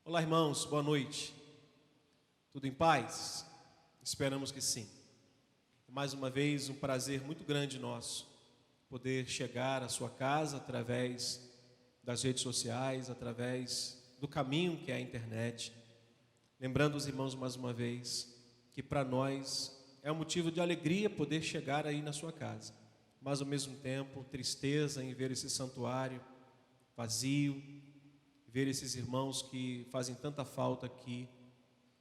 Olá, irmãos, boa noite. Tudo em paz? Esperamos que sim. Mais uma vez, um prazer muito grande nosso poder chegar à sua casa através das redes sociais, através do caminho que é a internet. Lembrando os irmãos mais uma vez que para nós é um motivo de alegria poder chegar aí na sua casa, mas ao mesmo tempo tristeza em ver esse santuário vazio, ver esses irmãos que fazem tanta falta aqui.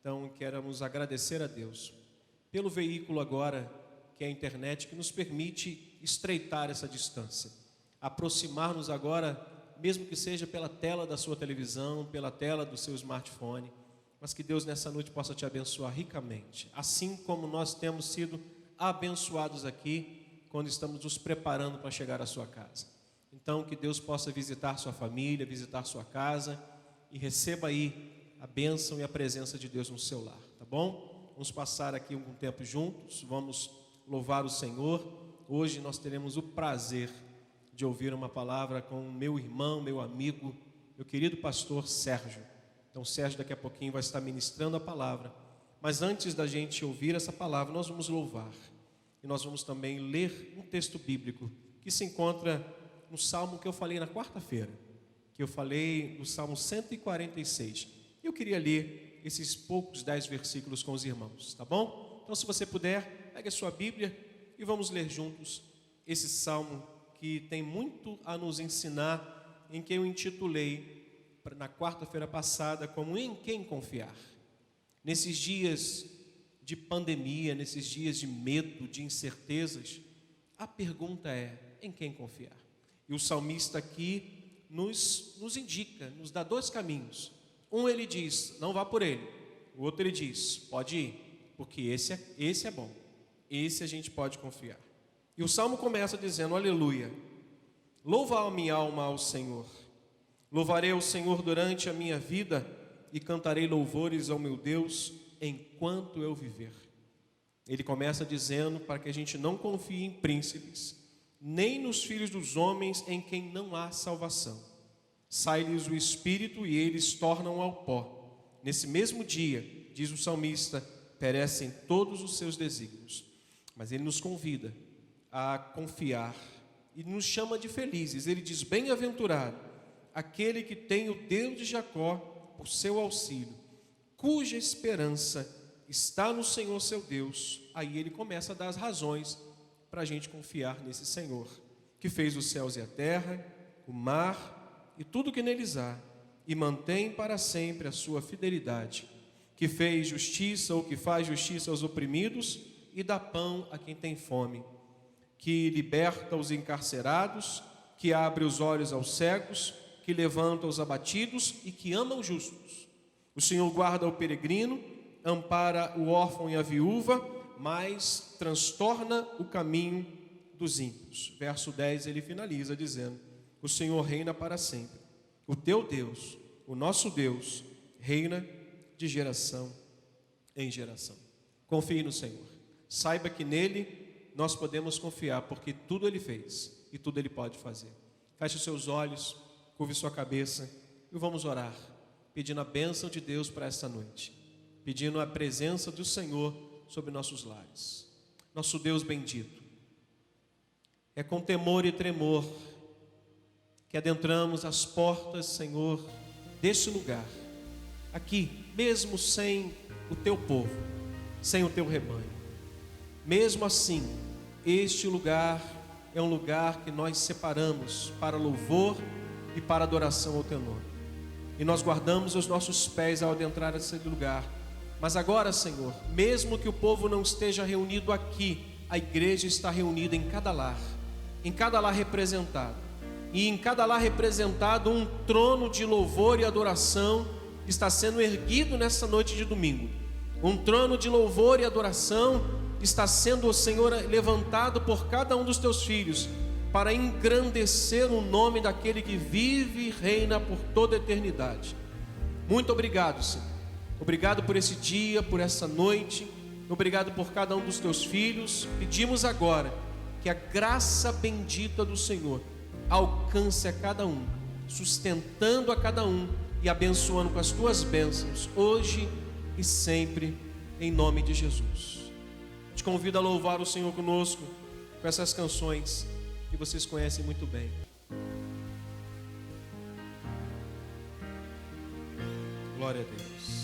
Então queremos agradecer a Deus pelo veículo agora que é a internet, que nos permite estreitar essa distância, aproximar-nos agora, mesmo que seja pela tela da sua televisão, pela tela do seu smartphone, mas que Deus nessa noite possa te abençoar ricamente, assim como nós temos sido abençoados aqui quando estamos nos preparando para chegar à sua casa. Então que Deus possa visitar sua família, visitar sua casa e receba aí a bênção e a presença de Deus no seu lar, tá bom? Vamos passar aqui algum tempo juntos, vamos louvar o Senhor. Hoje nós teremos o prazer de ouvir uma palavra com o meu irmão, meu amigo, meu querido pastor Sérgio. Então Sérgio daqui a pouquinho vai estar ministrando a palavra, mas antes da gente ouvir essa palavra, nós vamos louvar e nós vamos também ler um texto bíblico que se encontra no salmo que eu falei na quarta-feira, que eu falei no salmo 146. Eu queria ler esses poucos 10 versículos com os irmãos, tá bom? Então se você puder, pegue a sua Bíblia e vamos ler juntos esse salmo que tem muito a nos ensinar, em que eu intitulei na quarta-feira passada como Em Quem Confiar. Nesses dias de pandemia, nesses dias de medo, de incertezas, a pergunta é: em quem confiar? E o salmista aqui nos indica, nos dá dois caminhos. Um ele diz, não vá por ele. O outro ele diz, pode ir, porque esse é bom. Esse a gente pode confiar. E o salmo começa dizendo, aleluia. Louva a minha alma ao Senhor. Louvarei ao Senhor durante a minha vida e cantarei louvores ao meu Deus enquanto eu viver. Ele começa dizendo para que a gente não confie em príncipes, nem nos filhos dos homens em quem não há salvação. Sai-lhes o espírito e eles tornam ao pó. Nesse mesmo dia, diz o salmista, perecem todos os seus desígnios. Mas ele nos convida a confiar e nos chama de felizes. Ele diz, bem-aventurado aquele que tem o Deus de Jacó por seu auxílio, cuja esperança está no Senhor seu Deus. Aí ele começa a dar as razões para a gente confiar nesse Senhor, que fez os céus e a terra, o mar e tudo que neles há, e mantém para sempre a sua fidelidade, que fez justiça ou que faz justiça aos oprimidos e dá pão a quem tem fome, que liberta os encarcerados, que abre os olhos aos cegos, que levanta os abatidos e que ama os justos. O Senhor guarda o peregrino, ampara o órfão e a viúva, mas transtorna o caminho dos ímpios. Verso 10 ele finaliza dizendo, o Senhor reina para sempre. O teu Deus, o nosso Deus, reina de geração em geração. Confie no Senhor. Saiba que nele nós podemos confiar, porque tudo ele fez e tudo ele pode fazer. Feche os seus olhos, curve sua cabeça e vamos orar, pedindo a bênção de Deus para esta noite, pedindo a presença do Senhor sobre nossos lares. Nosso Deus bendito, é com temor e tremor que adentramos as portas, Senhor, deste lugar, aqui, mesmo sem o teu povo, sem o teu rebanho. Mesmo assim, este lugar é um lugar que nós separamos para louvor e para adoração ao teu nome. E nós guardamos os nossos pés ao adentrar esse lugar. Mas agora, Senhor, mesmo que o povo não esteja reunido aqui, a igreja está reunida em cada lar representado. E em cada lar representado, um trono de louvor e adoração está sendo erguido nessa noite de domingo. Um trono de louvor e adoração está sendo, Senhor, levantado por cada um dos teus filhos, para engrandecer o nome daquele que vive e reina por toda a eternidade. Muito obrigado, Senhor. Obrigado por esse dia, por essa noite. Obrigado por cada um dos teus filhos. Pedimos agora que a graça bendita do Senhor alcance a cada um, sustentando a cada um e abençoando com as tuas bênçãos, hoje e sempre, em nome de Jesus. Te convido a louvar o Senhor conosco com essas canções que vocês conhecem muito bem. Glória a Deus.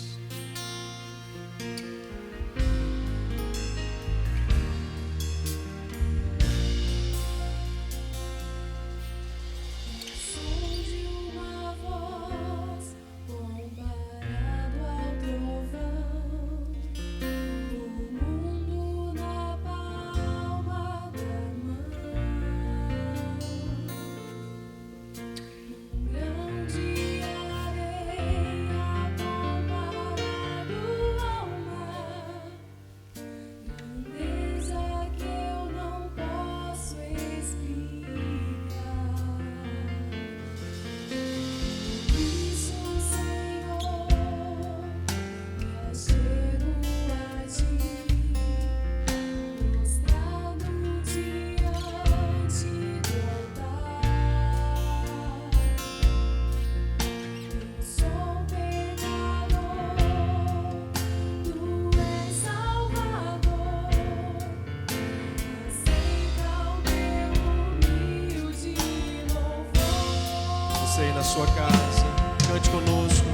Aí na sua casa, cante conosco.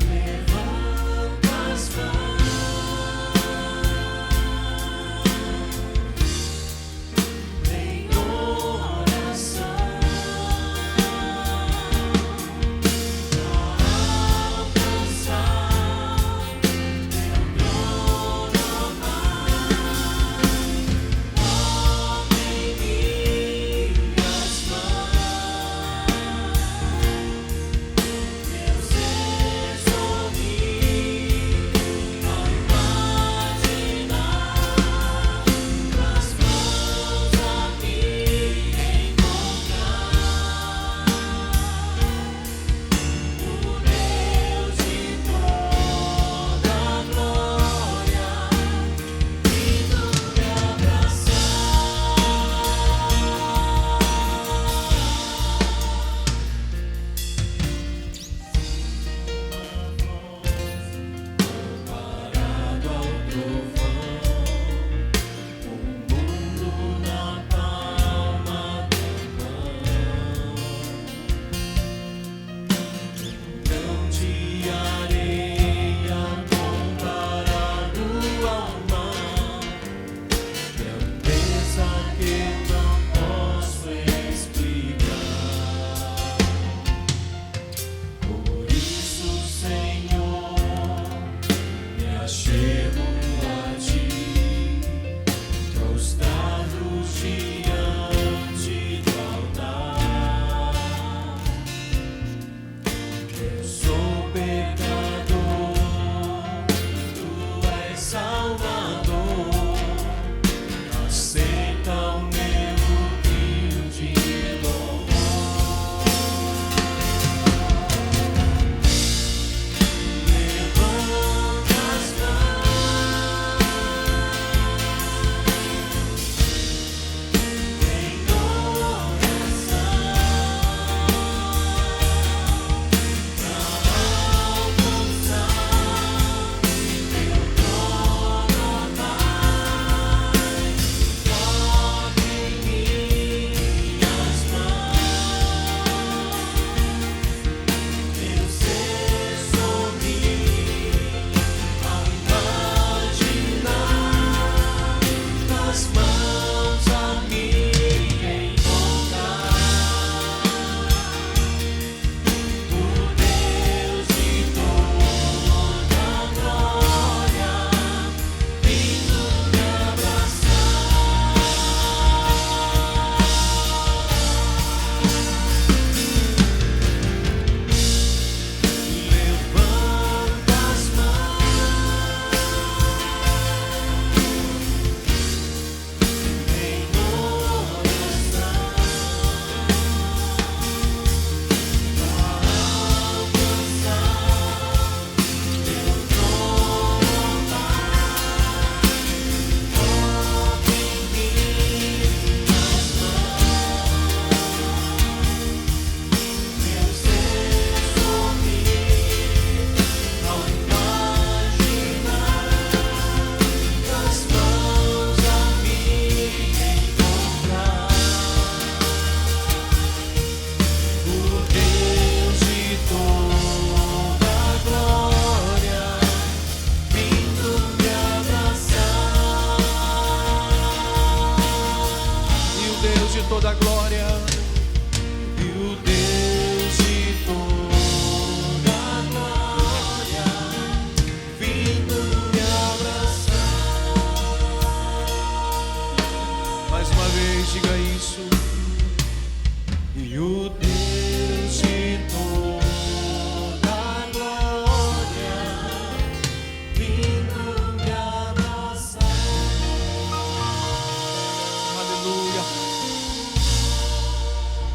Levanta as mãos em oração, para alcançar teu trono amado. Tome minhas mãos.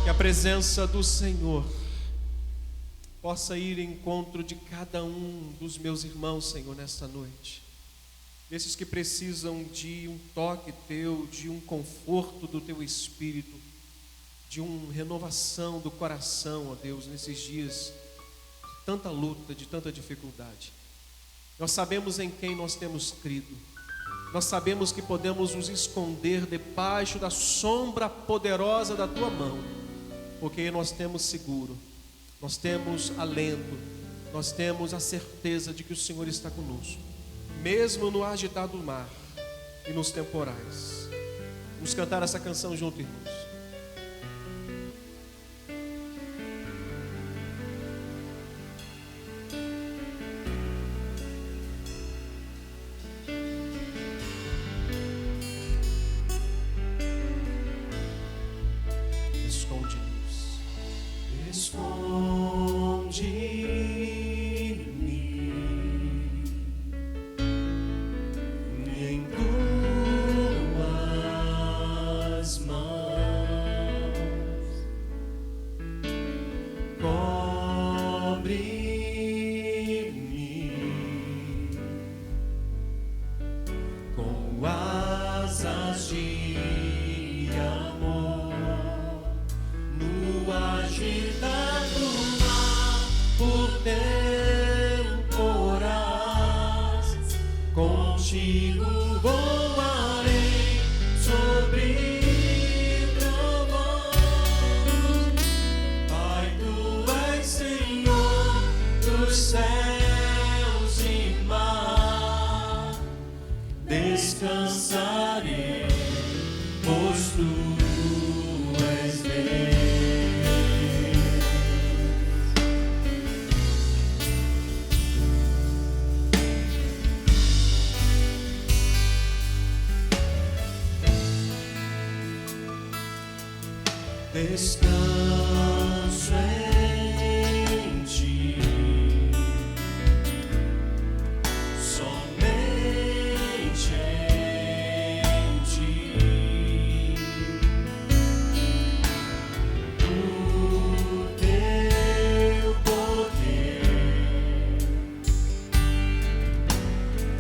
Que a presença do Senhor possa ir em encontro de cada um dos meus irmãos, Senhor, nesta noite. Desses que precisam de um toque Teu, de um conforto do Teu Espírito, de uma renovação do coração, ó Deus, nesses dias de tanta luta, de tanta dificuldade. Nós sabemos em quem nós temos crido. Nós sabemos que podemos nos esconder debaixo da sombra poderosa da Tua mão, porque nós temos seguro, nós temos alento, nós temos a certeza de que o Senhor está conosco, mesmo no agitado mar e nos temporais. Vamos cantar essa canção junto, irmãos. Descanso em Ti, somente em Ti, do Teu poder,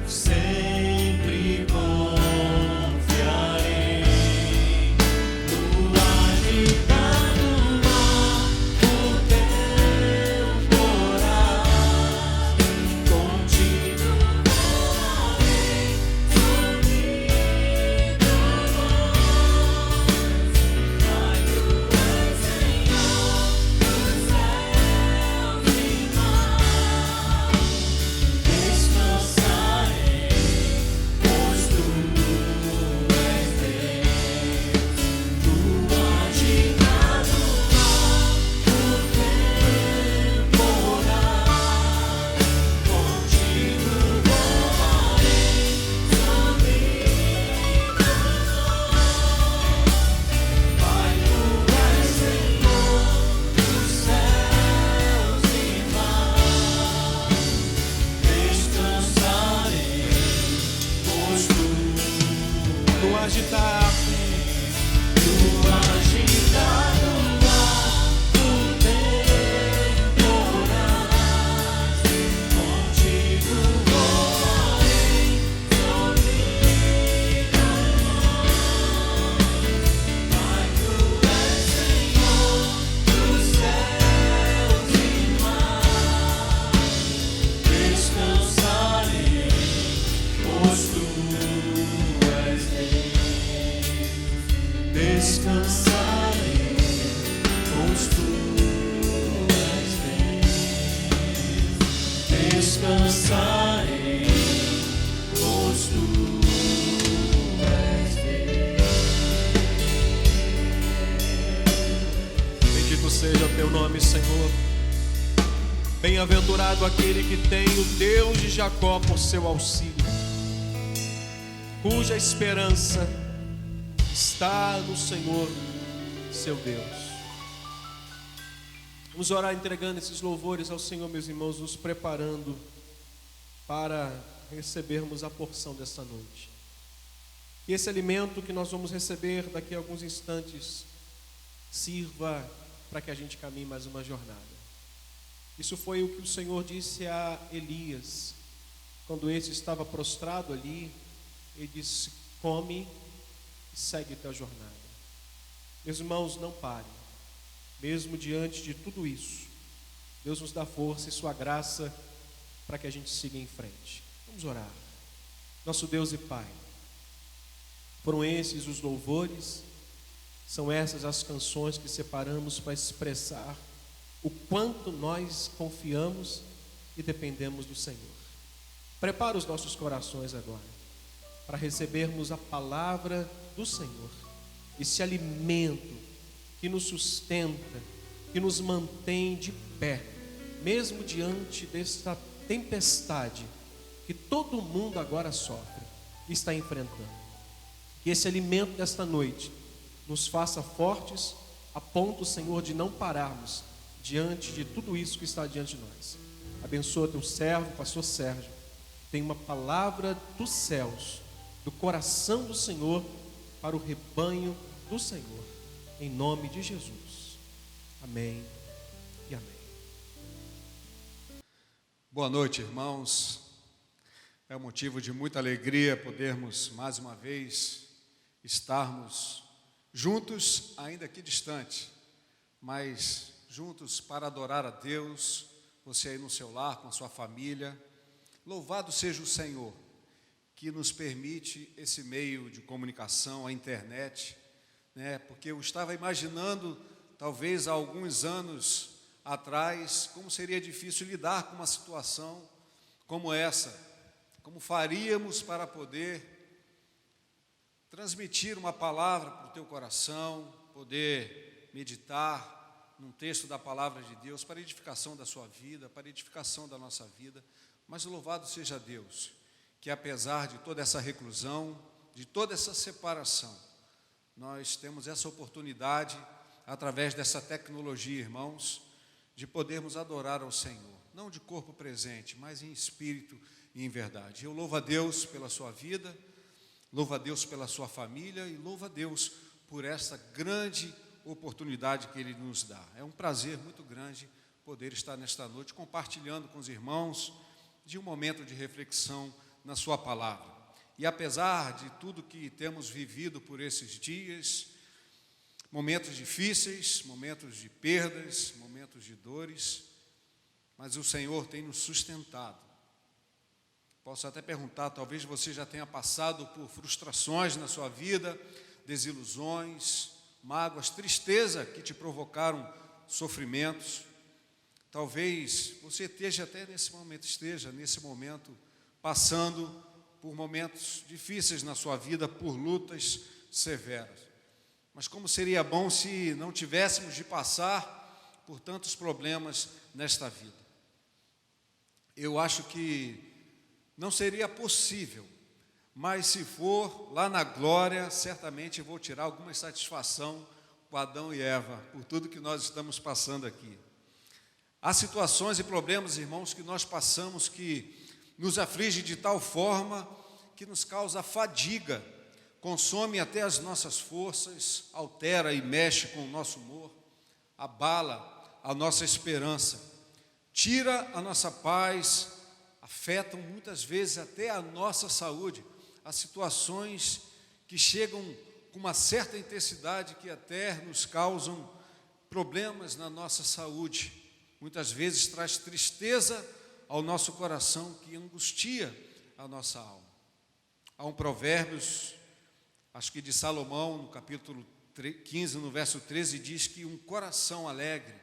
sempre confiarei. Descansarei, pois Tu és Deus. Descansarei, pois Tu és Deus. Bendito seja o Teu nome, Senhor. Bem-aventurado aquele que tem o Deus de Jacó por seu auxílio, cuja esperança está no Senhor, seu Deus. Vamos orar entregando esses louvores ao Senhor, meus irmãos, nos preparando para recebermos a porção desta noite. E esse alimento que nós vamos receber daqui a alguns instantes sirva para que a gente caminhe mais uma jornada. Isso foi o que o Senhor disse a Elias, quando esse estava prostrado ali. Ele disse: come e segue a tua jornada. Meus irmãos, não parem, mesmo diante de tudo isso. Deus nos dá força e sua graça para que a gente siga em frente. Vamos orar. Nosso Deus e Pai, foram esses os louvores, são essas as canções que separamos para expressar o quanto nós confiamos e dependemos do Senhor. Prepara os nossos corações agora para recebermos a palavra do Senhor, esse alimento que nos sustenta, que nos mantém de pé, mesmo diante desta tempestade que todo mundo agora sofre e está enfrentando. Que esse alimento desta noite nos faça fortes, a ponto, Senhor, de não pararmos diante de tudo isso que está diante de nós. Abençoa teu servo, pastor Sérgio. Tem uma palavra dos céus, do coração do Senhor, para o rebanho do Senhor, em nome de Jesus. Amém e amém. Boa noite, irmãos. É um motivo de muita alegria podermos mais uma vez estarmos juntos, ainda que distante, mas juntos para adorar a Deus. Você aí no seu lar, com a sua família. Louvado seja o Senhor, que nos permite esse meio de comunicação, a internet, né? Porque eu estava imaginando, talvez há alguns anos atrás, como seria difícil lidar com uma situação como essa. Como faríamos para poder transmitir uma palavra para o teu coração, poder meditar num texto da palavra de Deus, para edificação da sua vida, para edificação da nossa vida. Mas louvado seja Deus, que apesar de toda essa reclusão, de toda essa separação, nós temos essa oportunidade, através dessa tecnologia, irmãos, de podermos adorar ao Senhor, não de corpo presente, mas em espírito e em verdade. Eu louvo a Deus pela sua vida, louvo a Deus pela sua família e louvo a Deus por essa grande oportunidade que Ele nos dá. É um prazer muito grande poder estar nesta noite compartilhando com os irmãos de um momento de reflexão na sua palavra. E apesar de tudo que temos vivido por esses dias, momentos difíceis, momentos de perdas, momentos de dores, mas o Senhor tem nos sustentado. Posso até perguntar, talvez você já tenha passado por frustrações na sua vida, desilusões, mágoas, tristeza que te provocaram sofrimentos. Talvez você esteja nesse momento passando por momentos difíceis na sua vida, por lutas severas. Mas como seria bom se não tivéssemos de passar por tantos problemas nesta vida. Eu acho que não seria possível, mas se for lá na glória, certamente vou tirar alguma satisfação com Adão e Eva, por tudo que nós estamos passando aqui. Há situações e problemas, irmãos, que nós passamos que nos aflige de tal forma que nos causa fadiga, consome até as nossas forças, altera e mexe com o nosso humor, abala a nossa esperança, tira a nossa paz, afetam muitas vezes até a nossa saúde. Há situações que chegam com uma certa intensidade que até nos causam problemas na nossa saúde. Muitas vezes traz tristeza ao nosso coração, que angustia a nossa alma. Há um Provérbios, acho que de Salomão, no capítulo 15, no verso 13, diz que um coração alegre,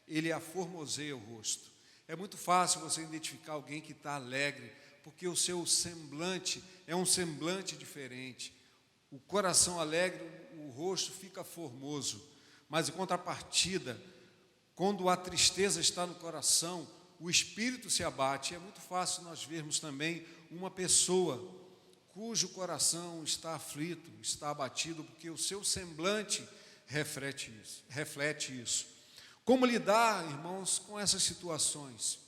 ele aformoseia o rosto. É muito fácil você identificar alguém que está alegre, porque o seu semblante é um semblante diferente. O coração alegre, o rosto fica formoso. Mas em contrapartida, quando a tristeza está no coração, o espírito se abate. É muito fácil nós vermos também uma pessoa cujo coração está aflito, está abatido, porque o seu semblante reflete isso. Como lidar, irmãos, com essas situações?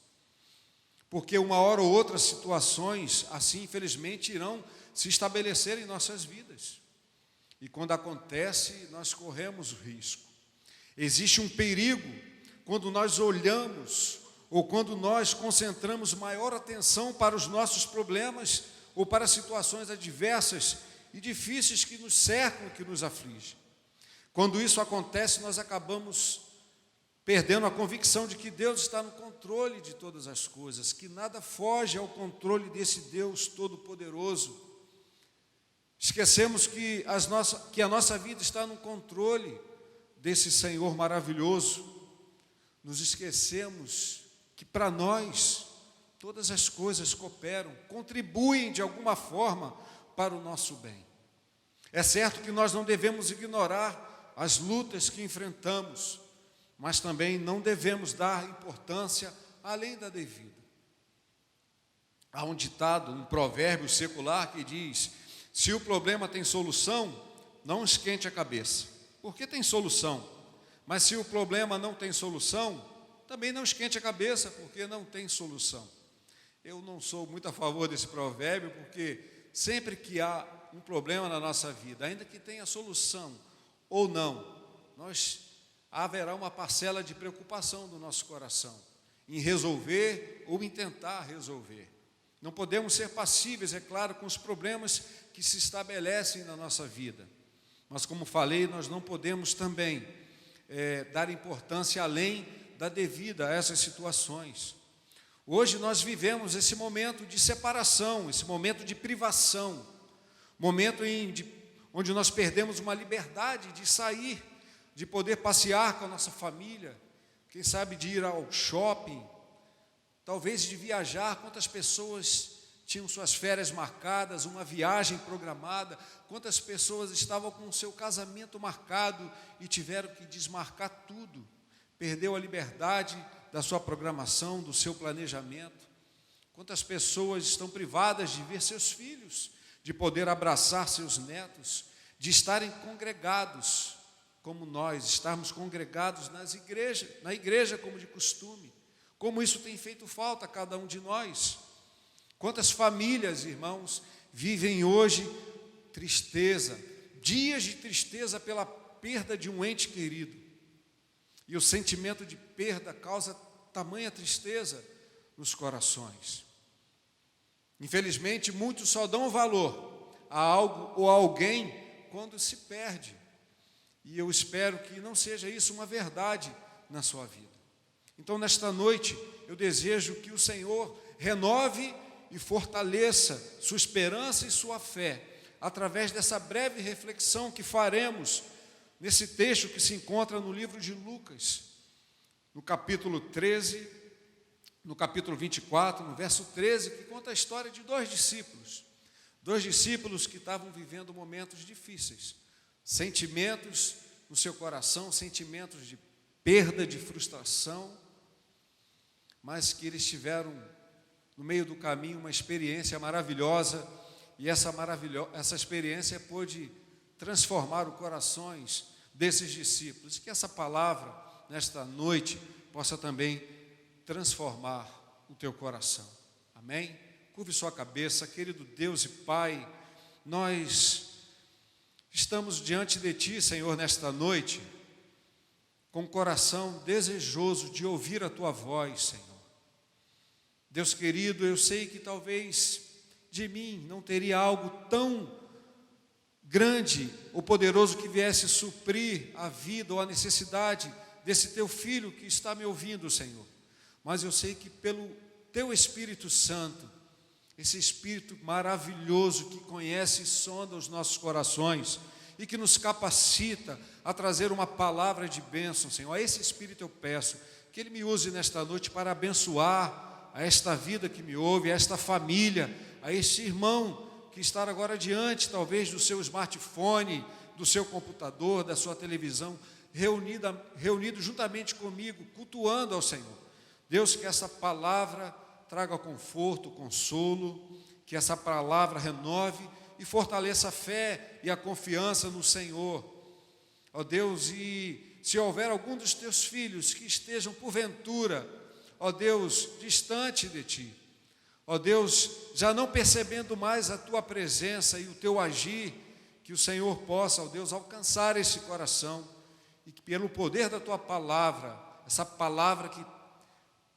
Porque uma hora ou outra situações assim, infelizmente, irão se estabelecer em nossas vidas. E quando acontece, nós corremos o risco. Existe um perigo quando nós olhamos ou quando nós concentramos maior atenção para os nossos problemas ou para situações adversas e difíceis que nos cercam, que nos afligem. Quando isso acontece, nós acabamos perdendo a convicção de que Deus está no controle de todas as coisas, que nada foge ao controle desse Deus Todo-Poderoso. Esquecemos que a nossa vida está no controle desse Senhor maravilhoso. Nos esquecemos que para nós todas as coisas cooperam, contribuem de alguma forma para o nosso bem. É certo que nós não devemos ignorar as lutas que enfrentamos, mas também não devemos dar importância além da devida. Há um ditado, um provérbio secular que diz: se o problema tem solução, não esquente a cabeça, porque tem solução. Mas se o problema não tem solução, também não esquente a cabeça, porque não tem solução. Eu não sou muito a favor desse provérbio, porque sempre que há um problema na nossa vida, ainda que tenha solução ou não, haverá uma parcela de preocupação do nosso coração em resolver ou em tentar resolver. Não podemos ser passíveis, é claro, com os problemas que se estabelecem na nossa vida. Mas, como falei, nós não podemos também dar importância além da devida a essas situações. Hoje nós vivemos esse momento de separação, esse momento de privação, momento onde nós perdemos uma liberdade de sair, de poder passear com a nossa família, quem sabe de ir ao shopping, talvez de viajar. Quantas pessoas tinham suas férias marcadas, uma viagem programada, quantas pessoas estavam com o seu casamento marcado e tiveram que desmarcar tudo, perdeu a liberdade da sua programação, do seu planejamento. Quantas pessoas estão privadas de ver seus filhos, de poder abraçar seus netos, de estarem congregados, como nós, estarmos congregados na igreja como de costume, como isso tem feito falta a cada um de nós. Quantas famílias, irmãos, vivem hoje tristeza, dias de tristeza pela perda de um ente querido. E o sentimento de perda causa tamanha tristeza nos corações. Infelizmente, muitos só dão valor a algo ou a alguém quando se perde. E eu espero que não seja isso uma verdade na sua vida. Então, nesta noite, eu desejo que o Senhor renove e fortaleça sua esperança e sua fé, através dessa breve reflexão que faremos nesse texto que se encontra no livro de Lucas, no capítulo 13, no capítulo 24, no verso 13, que conta a história de dois discípulos que estavam vivendo momentos difíceis, sentimentos no seu coração, sentimentos de perda, de frustração, mas que eles tiveram no meio do caminho uma experiência maravilhosa, e essa experiência pôde transformar os corações desses discípulos. Que essa palavra, nesta noite, possa também transformar o teu coração. Amém? Curve sua cabeça. Querido Deus e Pai, nós estamos diante de Ti, Senhor, nesta noite, com o coração desejoso de ouvir a Tua voz, Senhor. Deus querido, eu sei que talvez de mim não teria algo tão grande ou poderoso que viesse suprir a vida ou a necessidade desse Teu filho que está me ouvindo, Senhor. Mas eu sei que pelo Teu Espírito Santo, esse Espírito maravilhoso que conhece e sonda os nossos corações e que nos capacita a trazer uma palavra de bênção, Senhor. A esse Espírito eu peço que Ele me use nesta noite para abençoar a esta vida que me ouve, a esta família, a este irmão que está agora diante, talvez, do seu smartphone, do seu computador, da sua televisão, reunido juntamente comigo, cultuando ao Senhor. Deus, que essa palavra traga conforto, consolo, que essa palavra renove e fortaleça a fé e a confiança no Senhor. Ó Deus, e se houver algum dos teus filhos que estejam porventura, ó Deus, distante de Ti, ó Deus, já não percebendo mais a Tua presença e o Teu agir, que o Senhor possa, ó Deus, alcançar esse coração e que pelo poder da tua palavra, essa palavra que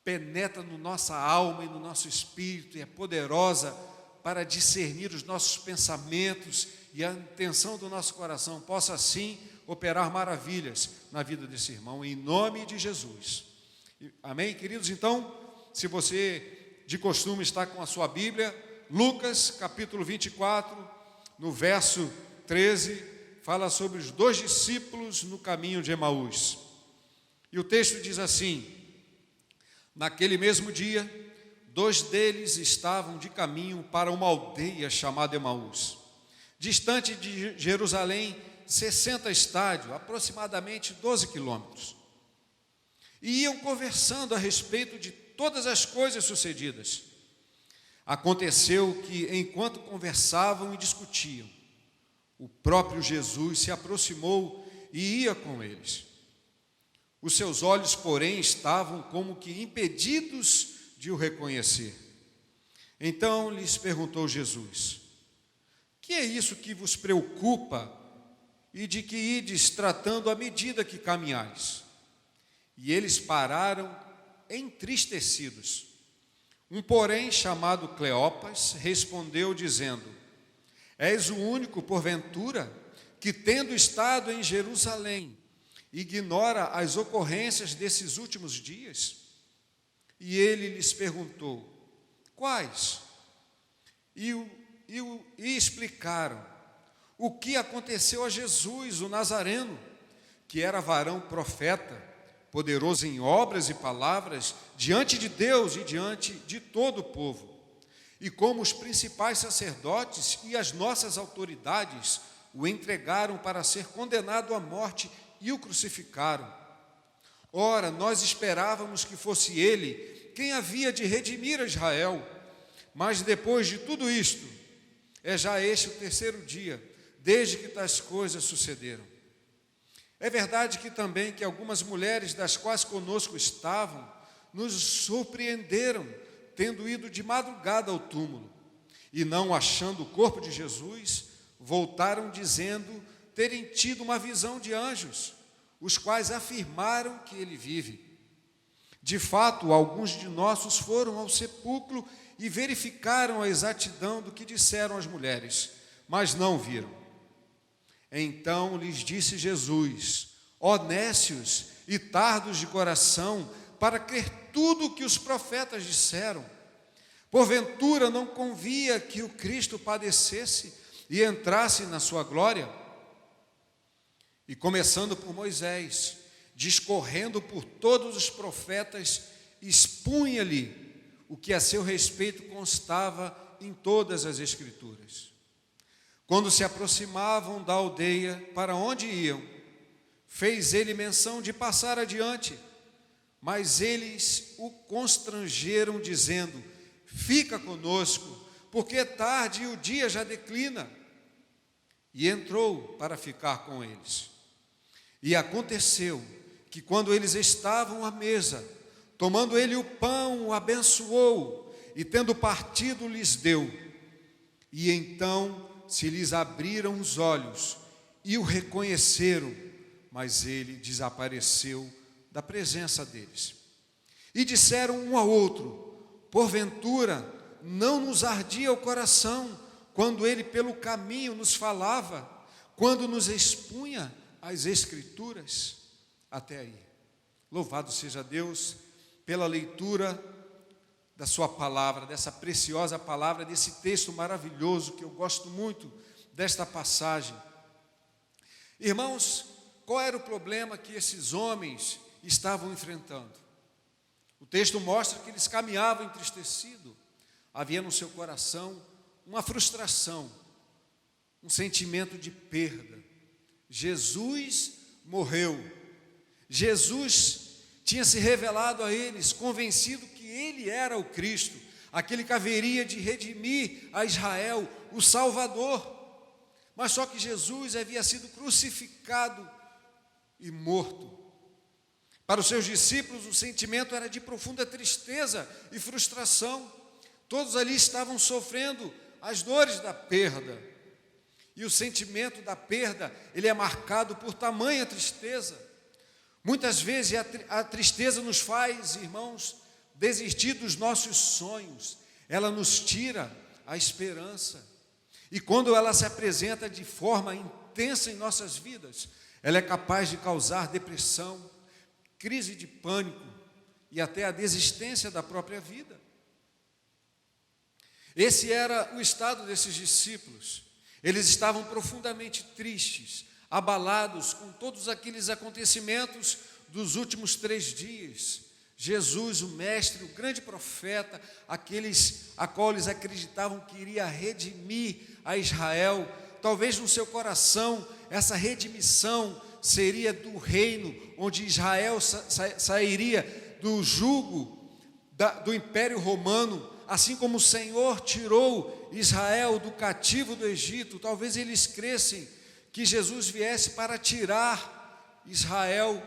penetra no nossa alma e no nosso espírito e é poderosa para discernir os nossos pensamentos e a intenção do nosso coração, possa assim operar maravilhas na vida desse irmão, em nome de Jesus. Amém, queridos? Então, se você de costume está com a sua Bíblia, Lucas capítulo 24, no verso 13, fala sobre os 2 discípulos no caminho de Emaús. E o texto diz assim: naquele mesmo dia, 2 deles estavam de caminho para uma aldeia chamada Emaús, distante de Jerusalém 60 estádios, aproximadamente 12 quilômetros. E iam conversando a respeito de todas as coisas sucedidas. Aconteceu que, enquanto conversavam e discutiam, o próprio Jesus se aproximou e ia com eles. Os seus olhos, porém, estavam como que impedidos de o reconhecer. Então lhes perguntou Jesus: que é isso que vos preocupa e de que ides tratando à medida que caminhais? E eles pararam entristecidos. Um, porém, chamado Cleopas, respondeu dizendo: és o único, porventura, que, tendo estado em Jerusalém, ignora as ocorrências desses últimos dias? E ele lhes perguntou: quais? E explicaram o que aconteceu a Jesus, o Nazareno, que era varão profeta, poderoso em obras e palavras, diante de Deus e diante de todo o povo. E como os principais sacerdotes e as nossas autoridades o entregaram para ser condenado à morte e o crucificaram. Ora, nós esperávamos que fosse ele quem havia de redimir a Israel. Mas depois de tudo isto, é já este o 3º dia, desde que tais coisas sucederam. É verdade que também que algumas mulheres das quais conosco estavam, nos surpreenderam, tendo ido de madrugada ao túmulo, e não achando o corpo de Jesus, voltaram dizendo terem tido uma visão de anjos, os quais afirmaram que ele vive. De fato, alguns de nossos foram ao sepulcro e verificaram a exatidão do que disseram as mulheres, mas não viram. Então lhes disse Jesus: ó nécios e tardos de coração, para crer tudo o que os profetas disseram. Porventura não convia que o Cristo padecesse e entrasse na sua glória? E começando por Moisés, discorrendo por todos os profetas, expunha-lhe o que a seu respeito constava em todas as Escrituras. Quando se aproximavam da aldeia para onde iam, fez ele menção de passar adiante, mas eles o constrangeram, dizendo: fica conosco, porque é tarde e o dia já declina. E entrou para ficar com eles. E aconteceu que, quando eles estavam à mesa, tomando ele o pão, o abençoou, e tendo partido, lhes deu. E então se lhes abriram os olhos e o reconheceram, mas ele desapareceu da presença deles. E disseram um ao outro: porventura não nos ardia o coração quando ele pelo caminho nos falava, quando nos expunha as Escrituras? Até aí. Louvado seja Deus pela leitura da sua palavra, dessa preciosa palavra, desse texto maravilhoso, que eu gosto muito desta passagem. Irmãos, qual era o problema que esses homens estavam enfrentando? O texto mostra que eles caminhavam entristecidos. Havia no seu coração uma frustração, um sentimento de perda. Jesus morreu. Jesus tinha se revelado a eles, convencido que ele era o Cristo, aquele que haveria de redimir a Israel, o Salvador. Mas só que Jesus havia sido crucificado e morto. Para os seus discípulos, o sentimento era de profunda tristeza e frustração. Todos ali estavam sofrendo as dores da perda. E o sentimento da perda, ele é marcado por tamanha tristeza. Muitas vezes a tristeza nos faz, irmãos, desistir dos nossos sonhos. Ela nos tira a esperança. E quando ela se apresenta de forma intensa em nossas vidas, ela é capaz de causar depressão, crise de pânico e até a desistência da própria vida. Esse era o estado desses discípulos. Eles estavam profundamente tristes, abalados com todos aqueles acontecimentos dos últimos 3 dias. Jesus, o mestre, o grande profeta, aqueles a qual eles acreditavam que iria redimir a Israel, talvez no seu coração essa redimissão seria do reino, onde Israel sairia do jugo do Império Romano, assim como o Senhor tirou Israel do cativo do Egito. Talvez eles crescem que Jesus viesse para tirar Israel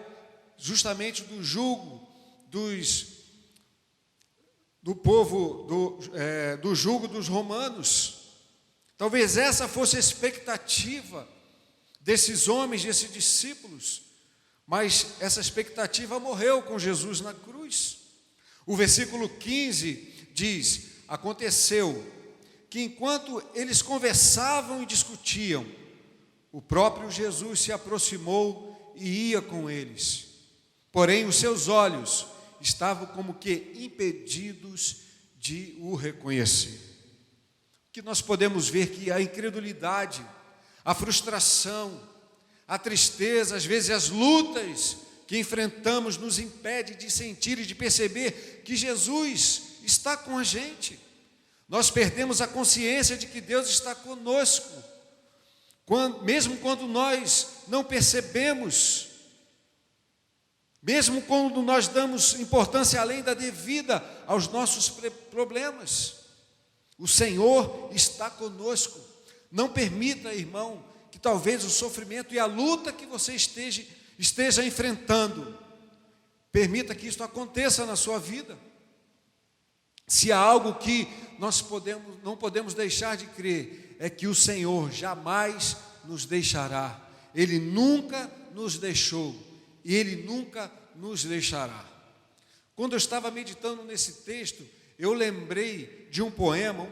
justamente do jugo do povo, do jugo dos romanos. Talvez essa fosse a expectativa desses homens, desses discípulos, mas essa expectativa morreu com Jesus na cruz. O versículo 15 diz: aconteceu que enquanto eles conversavam e discutiam, o próprio Jesus se aproximou e ia com eles. Porém, os seus olhos estavam como que impedidos de o reconhecer. Que nós podemos ver que a incredulidade, a frustração, a tristeza, às vezes as lutas que enfrentamos nos impede de sentir e de perceber que Jesus está com a gente. Nós perdemos a consciência de que Deus está conosco, mesmo quando nós não percebemos, mesmo quando nós damos importância além da devida aos nossos problemas. O Senhor está conosco. Não permita, irmão, que talvez o sofrimento e a luta que você esteja enfrentando, permita que isso aconteça na sua vida. Se há algo que nós não podemos deixar de crer, é que o Senhor jamais nos deixará. Ele nunca nos deixou e Ele nunca nos deixará. Quando eu estava meditando nesse texto, eu lembrei de um poema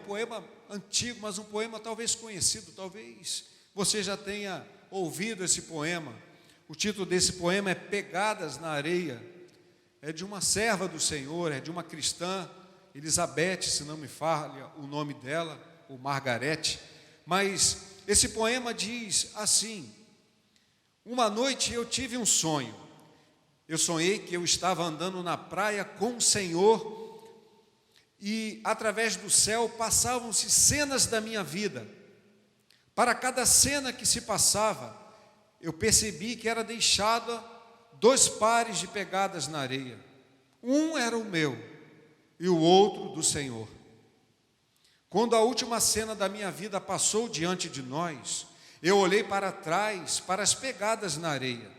antigo, mas um poema talvez conhecido, talvez você já tenha ouvido esse poema. O título desse poema é Pegadas na Areia. É de uma serva do Senhor, é de uma cristã, Elizabeth, se não me falha o nome dela, ou Margarete. Mas esse poema diz assim: uma noite eu tive um sonho. Eu sonhei que eu estava andando na praia com o Senhor e através do céu passavam-se cenas da minha vida. Para cada cena que se passava, eu percebi que era deixada 2 pares de pegadas na areia. Um era o meu e o outro do Senhor. Quando a última cena da minha vida passou diante de nós, eu olhei para trás, para as pegadas na areia,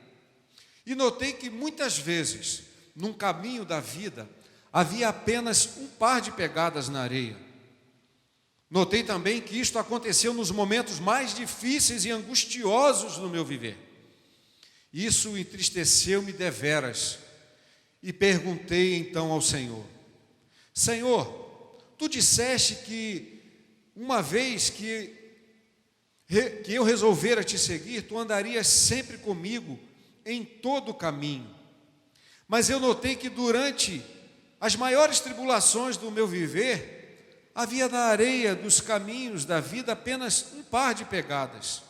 e notei que muitas vezes, num caminho da vida, havia apenas um par de pegadas na areia. Notei também que isto aconteceu nos momentos mais difíceis e angustiosos do meu viver. Isso entristeceu-me deveras, e perguntei então ao Senhor: Senhor, Tu disseste que uma vez que eu resolvera Te seguir, Tu andarias sempre comigo em todo o caminho. Mas eu notei que durante as maiores tribulações do meu viver, havia na areia dos caminhos da vida apenas um par de pegadas.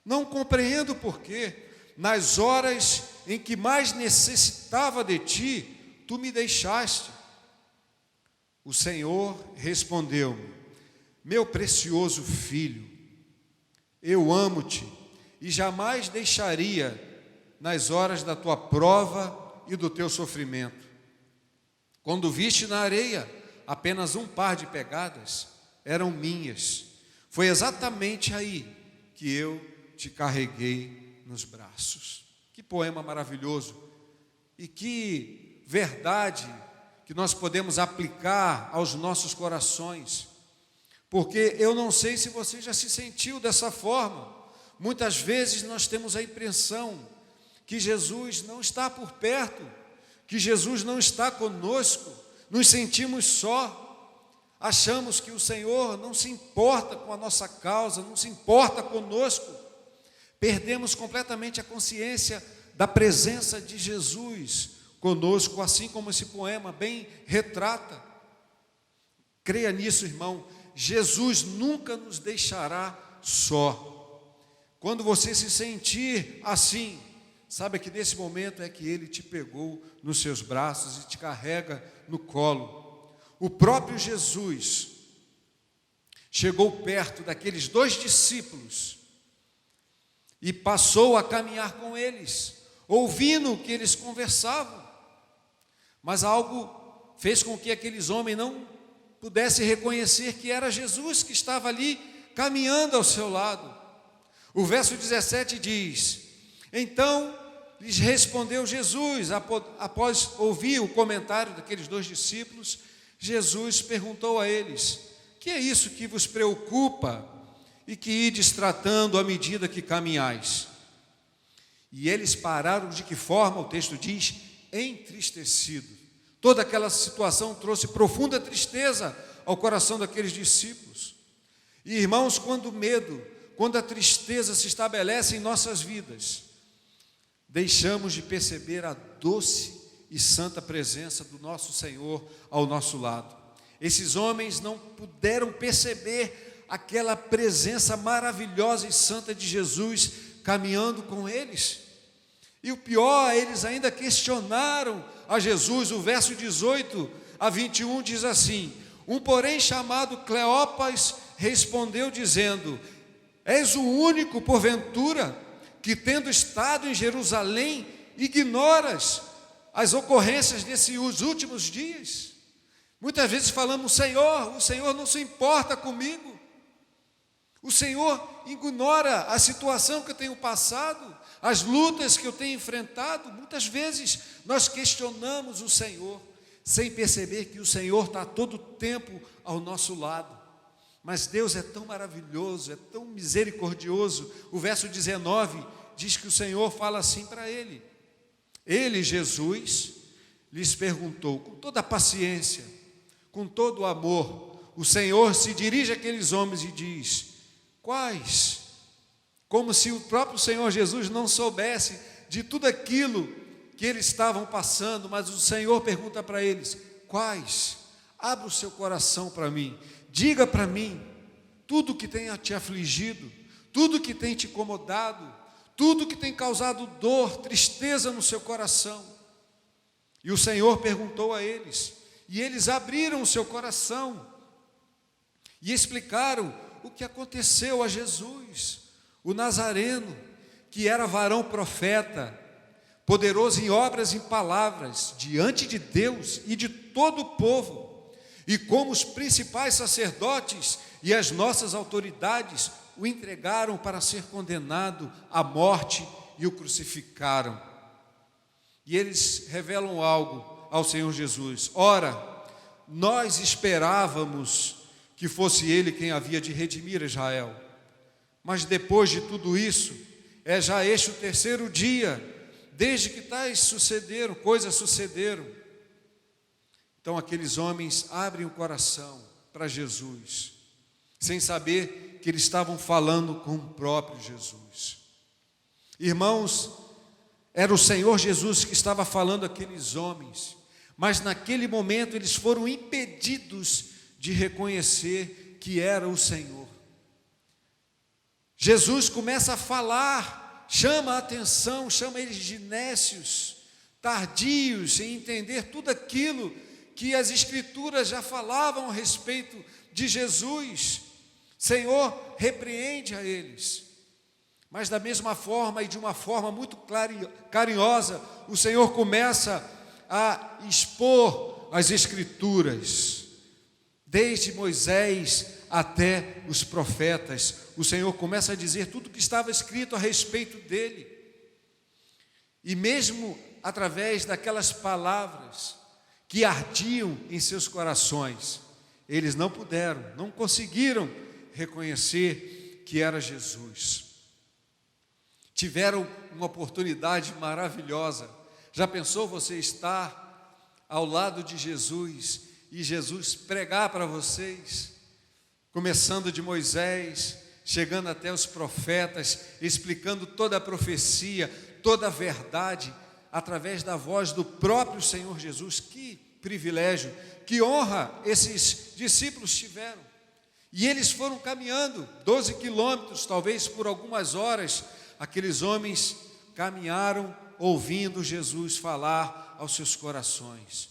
Não compreendo porquê, nas horas em que mais necessitava de Ti, Tu me deixaste. O Senhor respondeu-me: meu precioso filho, eu amo-te e jamais deixaria nas horas da tua prova e do teu sofrimento. Quando viste na areia apenas um par de pegadas, eram minhas. Foi exatamente aí que eu te carreguei nos braços. Que poema maravilhoso! E que verdade que nós podemos aplicar aos nossos corações. Porque eu não sei se você já se sentiu dessa forma. Muitas vezes nós temos a impressão que Jesus não está por perto, que Jesus não está conosco, nos sentimos só, achamos que o Senhor não se importa com a nossa causa, não se importa conosco, perdemos completamente a consciência da presença de Jesus conosco, assim como esse poema bem retrata. Creia nisso, irmão, Jesus nunca nos deixará só. Quando você se sentir assim, saiba que nesse momento é que Ele te pegou nos seus braços e te carrega no colo. O próprio Jesus chegou perto daqueles 2 discípulos e passou a caminhar com eles, ouvindo o que eles conversavam. Mas algo fez com que aqueles homens não pudessem reconhecer que era Jesus que estava ali caminhando ao seu lado. O verso 17 diz: então lhes respondeu Jesus, após ouvir o comentário daqueles 2 discípulos, Jesus perguntou a eles: que é isso que vos preocupa e que ides tratando à medida que caminhais? E eles pararam, de que forma? O texto diz: entristecido. Toda aquela situação trouxe profunda tristeza ao coração daqueles discípulos. E irmãos, quando o medo, quando a tristeza se estabelece em nossas vidas, deixamos de perceber a doce e santa presença do nosso Senhor ao nosso lado. Esses homens não puderam perceber aquela presença maravilhosa e santa de Jesus caminhando com eles. E o pior, eles ainda questionaram a Jesus. O verso 18 a 21 diz assim: um porém chamado Cleopas respondeu dizendo: és o único, porventura, que tendo estado em Jerusalém, ignoras as ocorrências desses últimos dias? Muitas vezes falamos: o Senhor não se importa comigo, o Senhor ignora a situação que eu tenho passado, as lutas que eu tenho enfrentado. Muitas vezes nós questionamos o Senhor, sem perceber que o Senhor está todo o tempo ao nosso lado. Mas Deus é tão maravilhoso, é tão misericordioso. O verso 19 diz que o Senhor fala assim para ele. Ele, Jesus, lhes perguntou, com toda a paciência, com todo o amor, o Senhor se dirige àqueles homens e diz: quais? Como se o próprio Senhor Jesus não soubesse de tudo aquilo que eles estavam passando, mas o Senhor pergunta para eles: quais? Abra o seu coração para mim, diga para mim tudo que tem te afligido, tudo que tem te incomodado, tudo que tem causado dor, tristeza no seu coração. E o Senhor perguntou a eles, e eles abriram o seu coração e explicaram o que aconteceu a Jesus, o Nazareno, que era varão profeta, poderoso em obras e em palavras, diante de Deus e de todo o povo. E como os principais sacerdotes e as nossas autoridades o entregaram para ser condenado à morte e o crucificaram. E eles revelam algo ao Senhor Jesus: ora, nós esperávamos que fosse Ele quem havia de redimir Israel, mas depois de tudo isso, é já este o 3º dia, desde que coisas sucederam. Então aqueles homens abrem o coração para Jesus, sem saber que eles estavam falando com o próprio Jesus. Irmãos, era o Senhor Jesus que estava falando àqueles homens, mas naquele momento eles foram impedidos de reconhecer que era o Senhor. Jesus começa a falar, chama a atenção, chama eles de nécios, tardios em entender tudo aquilo que as Escrituras já falavam a respeito de Jesus. Senhor, repreende a eles. Mas da mesma forma e de uma forma muito carinhosa, o Senhor começa a expor as Escrituras. Desde Moisés até os profetas, o Senhor começa a dizer tudo o que estava escrito a respeito dele. E mesmo através daquelas palavras que ardiam em seus corações, eles não puderam, não conseguiram reconhecer que era Jesus. tiveram uma oportunidade maravilhosa. Já pensou você estar ao lado de Jesus e Jesus pregar para vocês, começando de Moisés, chegando até os profetas, explicando toda a profecia, toda a verdade, através da voz do próprio Senhor Jesus? Que privilégio, que honra esses discípulos tiveram. E eles foram caminhando 12 quilômetros, talvez por algumas horas. Aqueles homens caminharam ouvindo Jesus falar aos seus corações.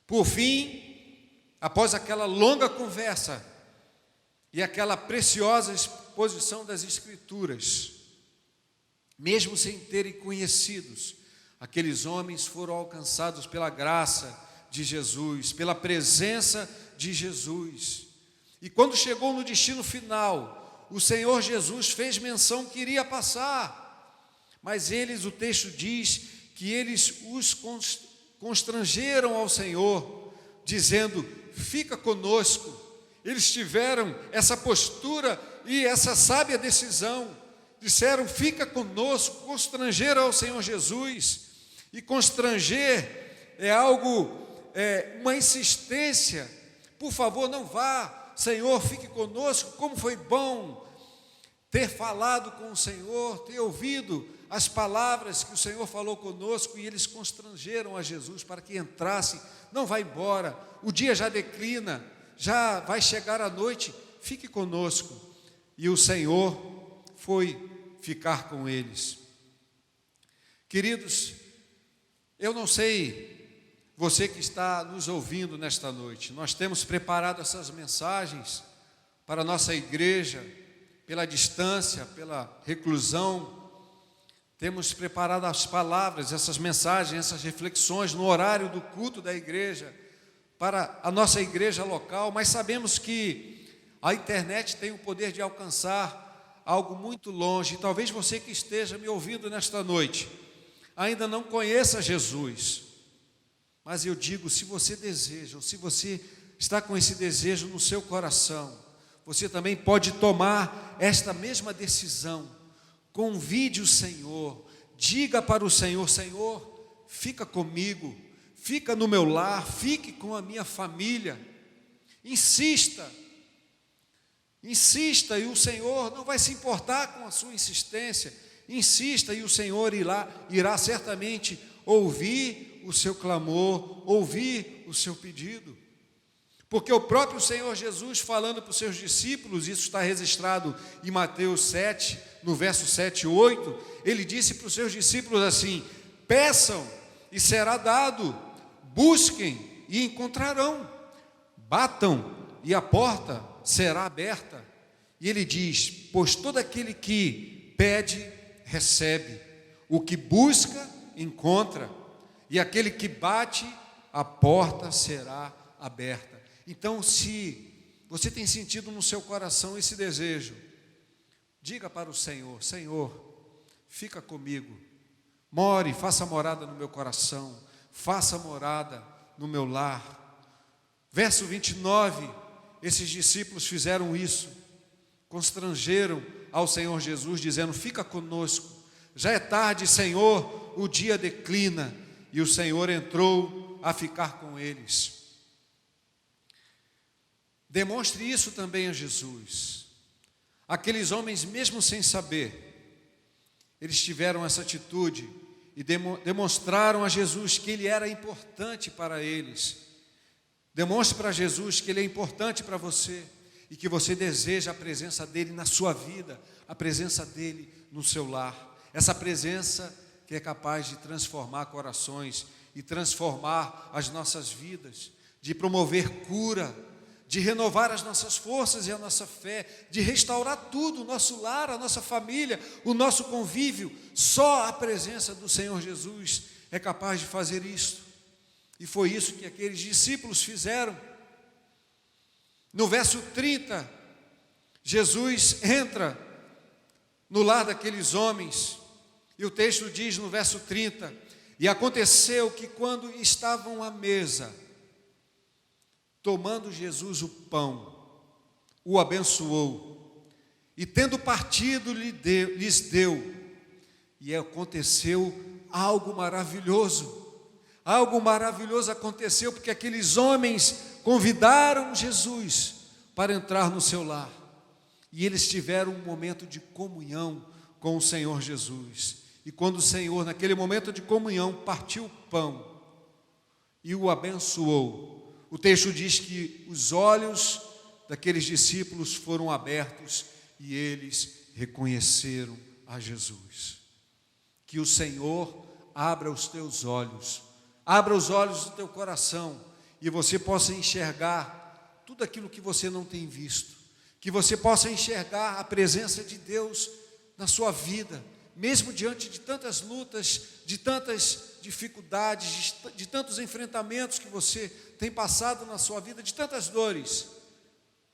Por fim, após aquela longa conversa e aquela preciosa exposição das Escrituras, mesmo sem terem conhecidos, aqueles homens foram alcançados pela graça de Jesus, pela presença de Jesus. E quando chegou no destino final, o Senhor Jesus fez menção que iria passar, mas eles, o texto diz que eles os constrangeram ao Senhor, dizendo: fica conosco. Eles tiveram essa postura e essa sábia decisão, disseram: fica conosco, constrangeram ao Senhor Jesus. E constranger é algo, uma insistência. Por favor, não vá, Senhor, fique conosco. Como foi bom ter falado com o Senhor, ter ouvido as palavras que o Senhor falou conosco. E eles constrangeram a Jesus para que entrasse. Não vá embora, o dia já declina, já vai chegar a noite, fique conosco. E o Senhor foi ficar com eles. Queridos, eu não sei, você que está nos ouvindo nesta noite, nós temos preparado essas mensagens para a nossa igreja, pela distância, pela reclusão. Temos preparado as palavras, essas mensagens, essas reflexões no horário do culto da igreja, para a nossa igreja local, mas sabemos que a internet tem o poder de alcançar algo muito longe. E talvez você que esteja me ouvindo nesta noite ainda não conheça Jesus, mas eu digo, se você deseja, ou se você está com esse desejo no seu coração, você também pode tomar esta mesma decisão. Convide o Senhor, diga para o Senhor: Senhor, fica comigo, fica no meu lar, fique com a minha família. Insista, e o Senhor não vai se importar com a sua insistência. Insista e o Senhor irá certamente ouvir o seu clamor, ouvir o seu pedido. Porque o próprio Senhor Jesus, falando para os seus discípulos, isso está registrado em Mateus 7, no verso 7 e 8, ele disse para os seus discípulos assim: peçam e será dado, busquem e encontrarão, batam e a porta será aberta. E ele diz: pois todo aquele que pede, recebe, o que busca, encontra, e aquele que bate, a porta será aberta. Então, se você tem sentido no seu coração esse desejo, diga para o Senhor: Senhor, fica comigo, more, faça morada no meu coração, faça morada no meu lar. Verso 29, esses discípulos fizeram isso, constrangeram ao Senhor Jesus, dizendo: fica conosco, já é tarde, Senhor, o dia declina. E o Senhor entrou a ficar com eles. Demonstre isso também a Jesus. Aqueles homens, mesmo sem saber, eles tiveram essa atitude e demonstraram a Jesus que Ele era importante para eles. Demonstre para Jesus que Ele é importante para você e que você deseja a presença dEle na sua vida, a presença dEle no seu lar. Essa presença que é capaz de transformar corações e transformar as nossas vidas, de promover cura, de renovar as nossas forças e a nossa fé, de restaurar tudo, o nosso lar, a nossa família, o nosso convívio. Só a presença do Senhor Jesus é capaz de fazer isso. E foi isso que aqueles discípulos fizeram. No verso 30, Jesus entra no lar daqueles homens, e o texto diz no verso 30, e aconteceu que quando estavam à mesa, tomando Jesus o pão, o abençoou, e tendo partido lhes deu, E aconteceu algo maravilhoso. Algo maravilhoso aconteceu, porque aqueles homens convidaram Jesus para entrar no seu lar. E eles tiveram um momento de comunhão com o Senhor Jesus. E quando o Senhor, naquele momento de comunhão, partiu o pão e o abençoou, o texto diz que os olhos daqueles discípulos foram abertos e eles reconheceram a Jesus. Que o Senhor abra os teus olhos, abra os olhos do teu coração e você possa enxergar tudo aquilo que você não tem visto, que você possa enxergar a presença de Deus na sua vida, mesmo diante de tantas lutas, de tantas dificuldades, de tantos enfrentamentos que você tem passado na sua vida, de tantas dores,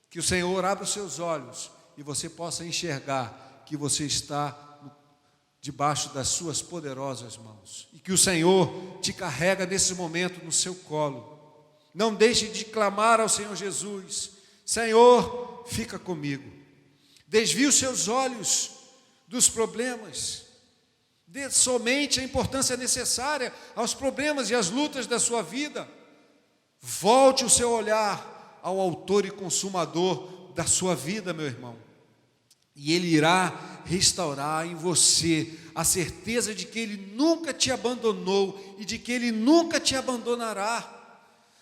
que o Senhor abra os seus olhos e você possa enxergar que você está debaixo das suas poderosas mãos, e que o Senhor te carrega nesse momento no seu colo. Não deixe de clamar ao Senhor Jesus: Senhor, fica comigo. Desvie os seus olhos dos problemas, dê somente a importância necessária aos problemas e às lutas da sua vida. Volte o seu olhar ao autor e consumador da sua vida, meu irmão, e Ele irá restaurar em você a certeza de que Ele nunca te abandonou e de que Ele nunca te abandonará.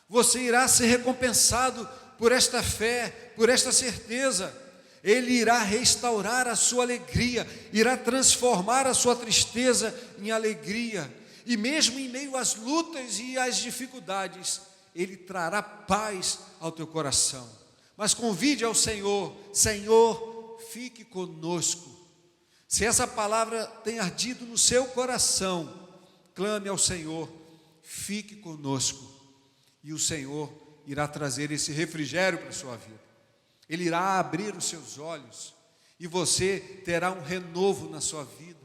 Você irá ser recompensado por esta fé, por esta certeza. Ele irá restaurar a sua alegria, irá transformar a sua tristeza em alegria, e mesmo em meio às lutas e às dificuldades, Ele trará paz ao teu coração. Mas convide ao Senhor: Senhor, fique conosco. Se essa palavra tem ardido no seu coração, clame ao Senhor: fique conosco, e o Senhor irá trazer esse refrigério para a sua vida. Ele irá abrir os seus olhos e você terá um renovo na sua vida.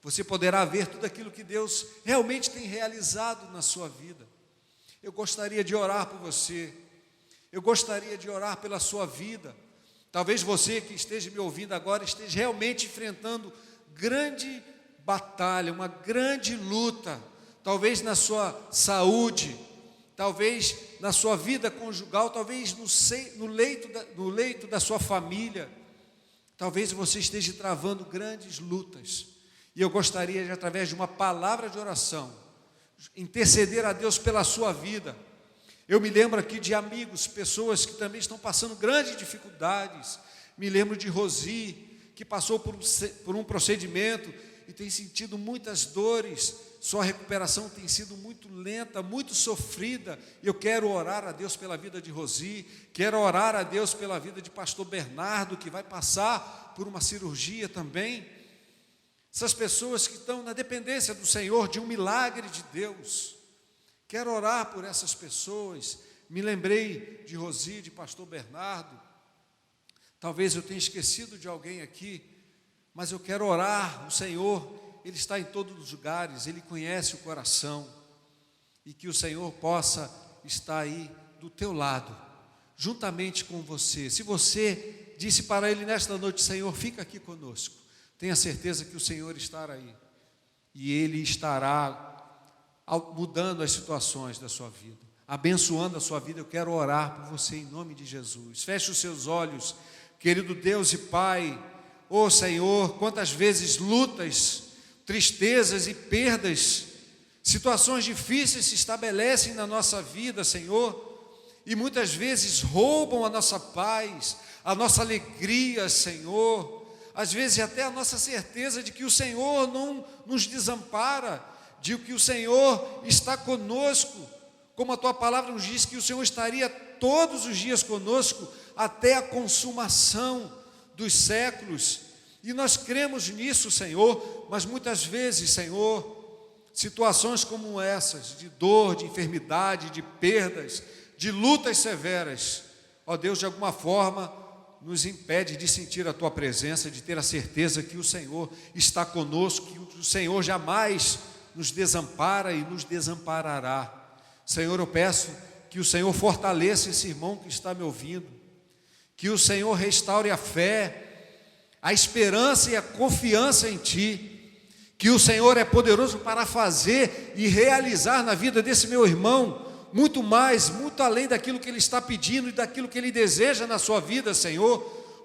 Você poderá ver tudo aquilo que Deus realmente tem realizado na sua vida. Eu gostaria de orar por você. Eu gostaria de orar pela sua vida. Talvez você que esteja me ouvindo agora esteja realmente enfrentando grande batalha, uma grande luta. Talvez na sua saúde, talvez na sua vida conjugal, talvez no leito da sua família. Talvez você esteja travando grandes lutas. E eu gostaria de, através de uma palavra de oração, interceder a Deus pela sua vida. Eu me lembro aqui de amigos, pessoas que também estão passando grandes dificuldades. Me lembro de Rosi, que passou por um procedimento e tem sentido muitas dores. Sua recuperação tem sido muito lenta, muito sofrida. E eu quero orar a Deus pela vida de Rosi, quero orar a Deus pela vida de pastor Bernardo, que vai passar por uma cirurgia também. Essas pessoas que estão na dependência do Senhor, de um milagre de Deus. Quero orar por essas pessoas. Me lembrei de Rosi, de pastor Bernardo. Talvez eu tenha esquecido de alguém aqui, mas eu quero orar. O Senhor, Ele está em todos os lugares, Ele conhece o coração, e que o Senhor possa estar aí do teu lado, juntamente com você. Se você disse para Ele nesta noite: Senhor, fica aqui conosco, tenha certeza que o Senhor estará aí, e Ele estará mudando as situações da sua vida, abençoando a sua vida. Eu quero orar por você em nome de Jesus. Feche os seus olhos, querido Deus e Pai. Ó Senhor, quantas vezes lutas, tristezas e perdas, situações difíceis se estabelecem na nossa vida, Senhor, e muitas vezes roubam a nossa paz, a nossa alegria, Senhor, às vezes até a nossa certeza de que o Senhor não nos desampara, de que o Senhor está conosco, como a Tua palavra nos diz que o Senhor estaria todos os dias conosco até a consumação dos séculos. E nós cremos nisso, Senhor, mas muitas vezes, Senhor, situações como essas, de dor, de enfermidade, de perdas, de lutas severas, ó Deus, de alguma forma nos impede de sentir a Tua presença, de ter a certeza que o Senhor está conosco, que o Senhor jamais nos desampara e nos desamparará. Senhor, eu peço que o Senhor fortaleça esse irmão que está me ouvindo, que o Senhor restaure a fé, a esperança e a confiança em Ti, que o Senhor é poderoso para fazer e realizar na vida desse meu irmão, muito mais, muito além daquilo que ele está pedindo e daquilo que ele deseja na sua vida, Senhor,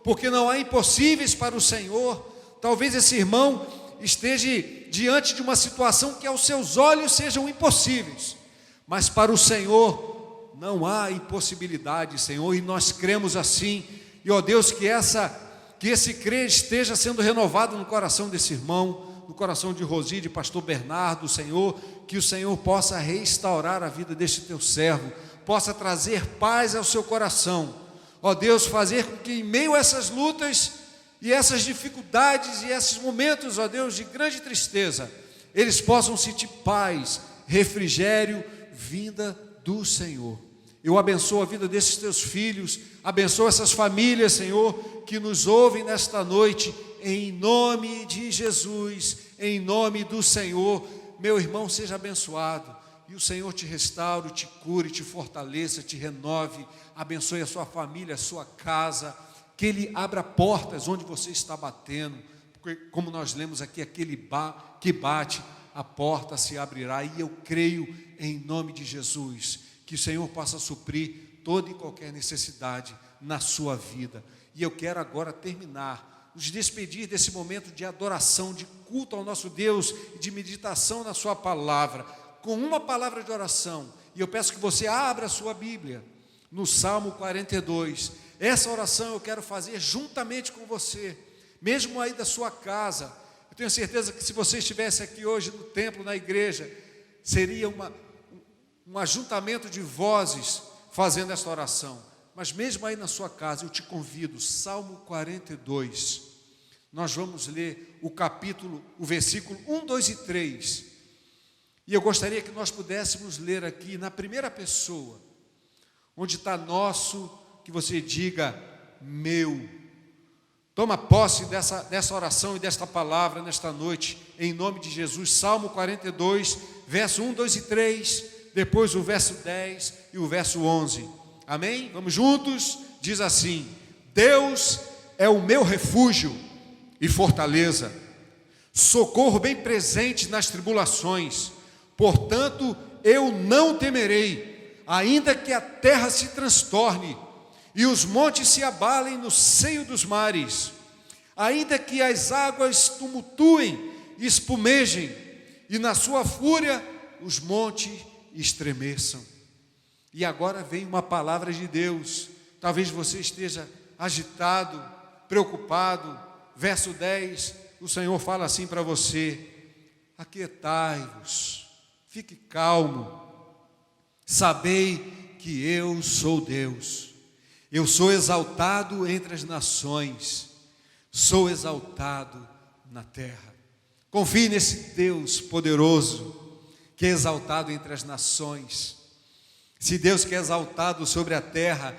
porque não há impossíveis para o Senhor. Talvez esse irmão esteja diante de uma situação que aos seus olhos sejam impossíveis, mas para o Senhor não há impossibilidade, Senhor, e nós cremos assim. E ó Deus, que esse crer esteja sendo renovado no coração desse irmão, no coração de Rosi, de pastor Bernardo, Senhor, que o Senhor possa restaurar a vida deste teu servo, possa trazer paz ao seu coração, ó Deus, fazer com que em meio a essas lutas e essas dificuldades e esses momentos, ó Deus, de grande tristeza, eles possam sentir paz, refrigério, vinda do Senhor. Eu abençoo a vida desses teus filhos, abençoo essas famílias, Senhor, que nos ouvem nesta noite, em nome de Jesus, em nome do Senhor. Meu irmão, seja abençoado, e o Senhor te restaure, te cure, te fortaleça, te renove, abençoe a sua família, a sua casa, que Ele abra portas onde você está batendo, porque como nós lemos aqui, aquele que bate, a porta se abrirá, e eu creio em nome de Jesus, que o Senhor possa suprir toda e qualquer necessidade na sua vida. E eu quero agora terminar, nos despedir desse momento de adoração, de culto ao nosso Deus, e de meditação na sua palavra, com uma palavra de oração. E eu peço que você abra a sua Bíblia, no Salmo 42, essa oração eu quero fazer juntamente com você, mesmo aí da sua casa. Eu tenho certeza que se você estivesse aqui hoje no templo, na igreja, seria um ajuntamento de vozes fazendo esta oração. Mas mesmo aí na sua casa, eu te convido, Salmo 42, nós vamos ler o versículo 1, 2 e 3, e eu gostaria que nós pudéssemos ler aqui na primeira pessoa, onde está nosso, que você diga, meu. Toma posse dessa oração e desta palavra nesta noite, em nome de Jesus. Salmo 42, verso 1, 2 e 3, depois o verso 10 e o verso 11, amém? Vamos juntos? Diz assim: Deus é o meu refúgio e fortaleza, socorro bem presente nas tribulações, portanto eu não temerei, ainda que a terra se transtorne e os montes se abalem no seio dos mares, ainda que as águas tumultuem e espumejem, e na sua fúria os montes estremeçam. E agora vem uma palavra de Deus. Talvez você esteja agitado, preocupado. Verso 10, o Senhor fala assim para você: aquietai-vos, fique calmo, sabei que eu sou Deus. Eu sou exaltado entre as nações, sou exaltado na terra. Confie nesse Deus poderoso, que é exaltado entre as nações. Se Deus que é exaltado sobre a terra,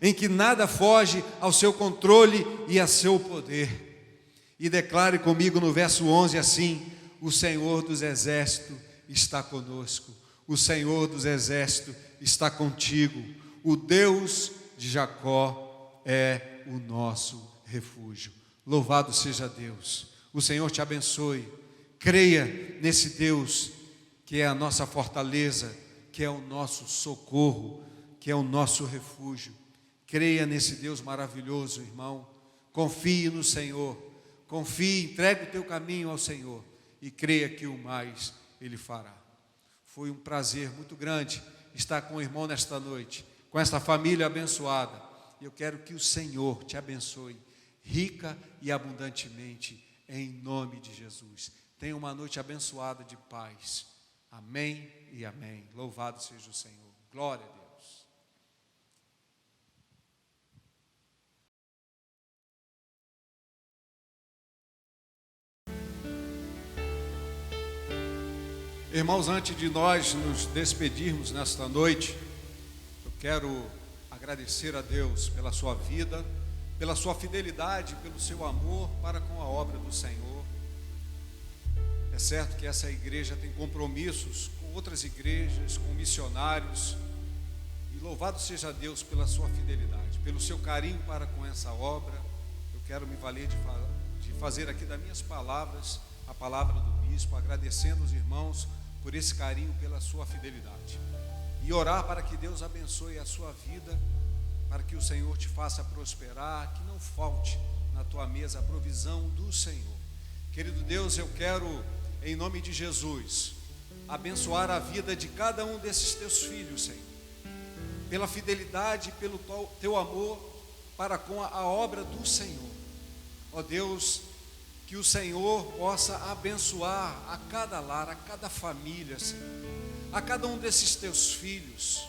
em que nada foge ao seu controle e a seu poder. E declare comigo no verso 11 assim: o Senhor dos exércitos está conosco, o Senhor dos exércitos está contigo, o Deus de Jacó é o nosso refúgio. Louvado seja Deus. O Senhor te abençoe. Creia nesse Deus que é a nossa fortaleza, que é o nosso socorro, que é o nosso refúgio. Creia nesse Deus maravilhoso, irmão. Confie no Senhor. Confie, entregue o teu caminho ao Senhor e creia que o mais Ele fará. Foi um prazer muito grande estar com o irmão nesta noite, com esta família abençoada. E eu quero que o Senhor te abençoe rica e abundantemente, em nome de Jesus. Tenha uma noite abençoada de paz. Amém e amém. Louvado seja o Senhor. Glória a Deus. Irmãos, antes de nós nos despedirmos nesta noite, eu quero agradecer a Deus pela sua vida, pela sua fidelidade, pelo seu amor para com a obra do Senhor. É certo que essa igreja tem compromissos com outras igrejas, com missionários, e louvado seja Deus pela sua fidelidade, pelo seu carinho para com essa obra. Eu quero me valer de fazer aqui das minhas palavras a palavra do bispo, agradecendo os irmãos por esse carinho, pela sua fidelidade. E orar para que Deus abençoe a sua vida, para que o Senhor te faça prosperar, que não falte na tua mesa a provisão do Senhor. Querido Deus, eu quero, em nome de Jesus, abençoar a vida de cada um desses teus filhos, Senhor, pela fidelidade, pelo teu amor para com a obra do Senhor. Ó Deus, que o Senhor possa abençoar a cada lar, a cada família, Senhor, a cada um desses teus filhos,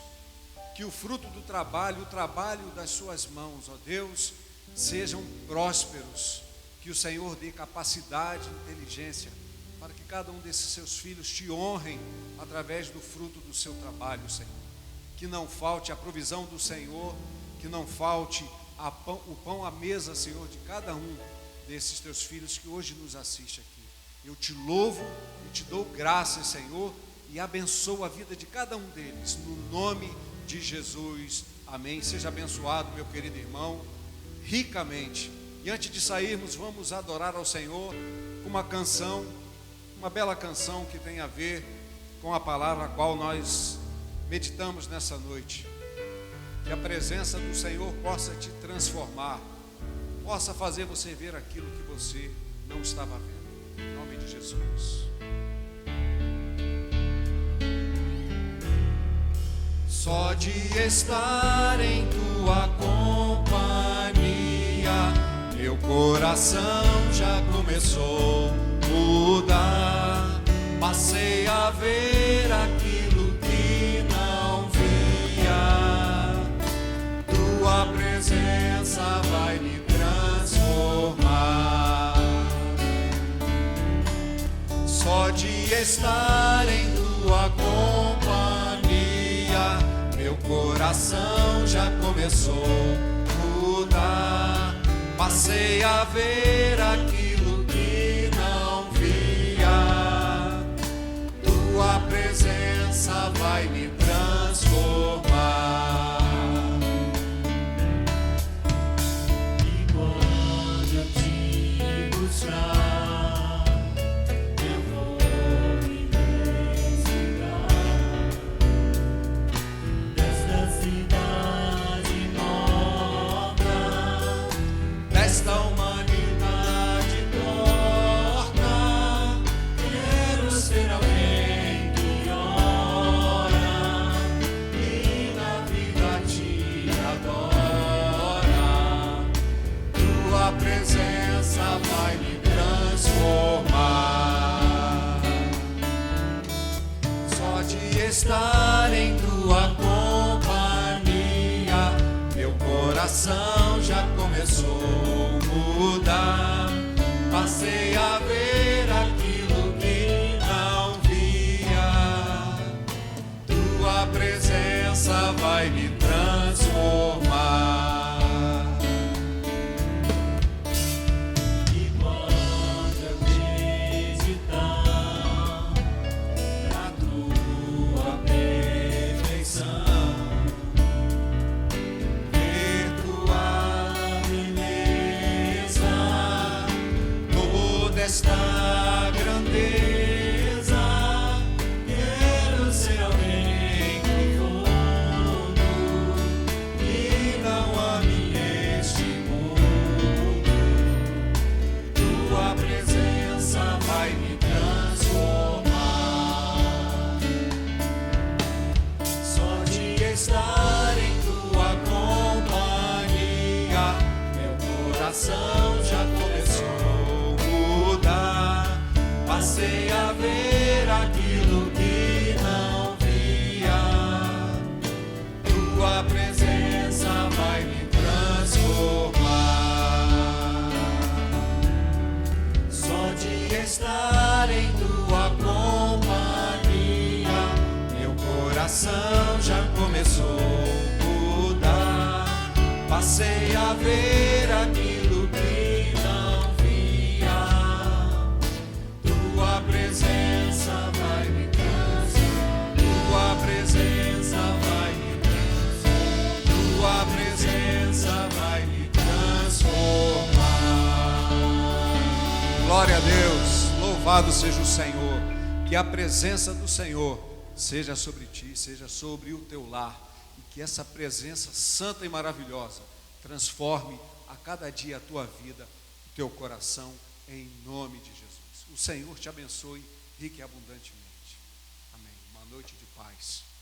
que o fruto do trabalho, o trabalho das suas mãos, ó Deus, sejam prósperos, que o Senhor dê capacidade, inteligência, para que cada um desses seus filhos te honrem através do fruto do seu trabalho, Senhor. Que não falte a provisão do Senhor, que não falte o pão à mesa, Senhor, de cada um desses teus filhos que hoje nos assiste aqui. Eu te louvo e te dou graças, Senhor, e abençoo a vida de cada um deles, no nome de Jesus, amém. Seja abençoado, meu querido irmão, ricamente. E antes de sairmos, vamos adorar ao Senhor com uma canção, uma bela canção que tem a ver com a palavra a qual nós meditamos nessa noite. Que a presença do Senhor possa te transformar, possa fazer você ver aquilo que você não estava vendo. Em nome de Jesus. Só de estar em tua companhia, meu coração já começou a mudar. Passei a ver aquilo que não via. Tua presença vai me transformar. Só de estar em tua companhia, meu coração já começou a mudar. Passei a ver aquilo que não via. Tua presença vai me transformar. E quando eu te buscar, eu vou me desligar desta cidade morta, desta humanidade torta. Quero ser alguém que ora e na vida te adora. Tua presença vai me transformar. Só de estar em tua companhia, meu coração já começou a mudar. Passei a ver aquilo que não via. Tua presença vai me transformar. E quando eu meditar na tua perfeição, ver tua beleza, toda esta grandeza, quero ser alguém profundo que não ame este mundo. Tua presença vai me transformar. Só de estar em tua companhia, meu coração já começou a mudar. Passei a ver aquilo que não via. Tua presença vai me transformar. Só de estar em tua companhia, meu coração já começou a mudar. Passei a ver aquilo que não via. Tua presença vai me transformar. Tua presença vai me transformar. Tua presença vai me transformar. Glória a Deus, louvado Louvado seja o Senhor. Que a presença do Senhor seja sobre ti, seja sobre o teu lar. E que essa presença santa e maravilhosa transforme a cada dia a tua vida, o teu coração, em nome de Jesus. O Senhor te abençoe rica e abundantemente. Amém. Uma noite de paz.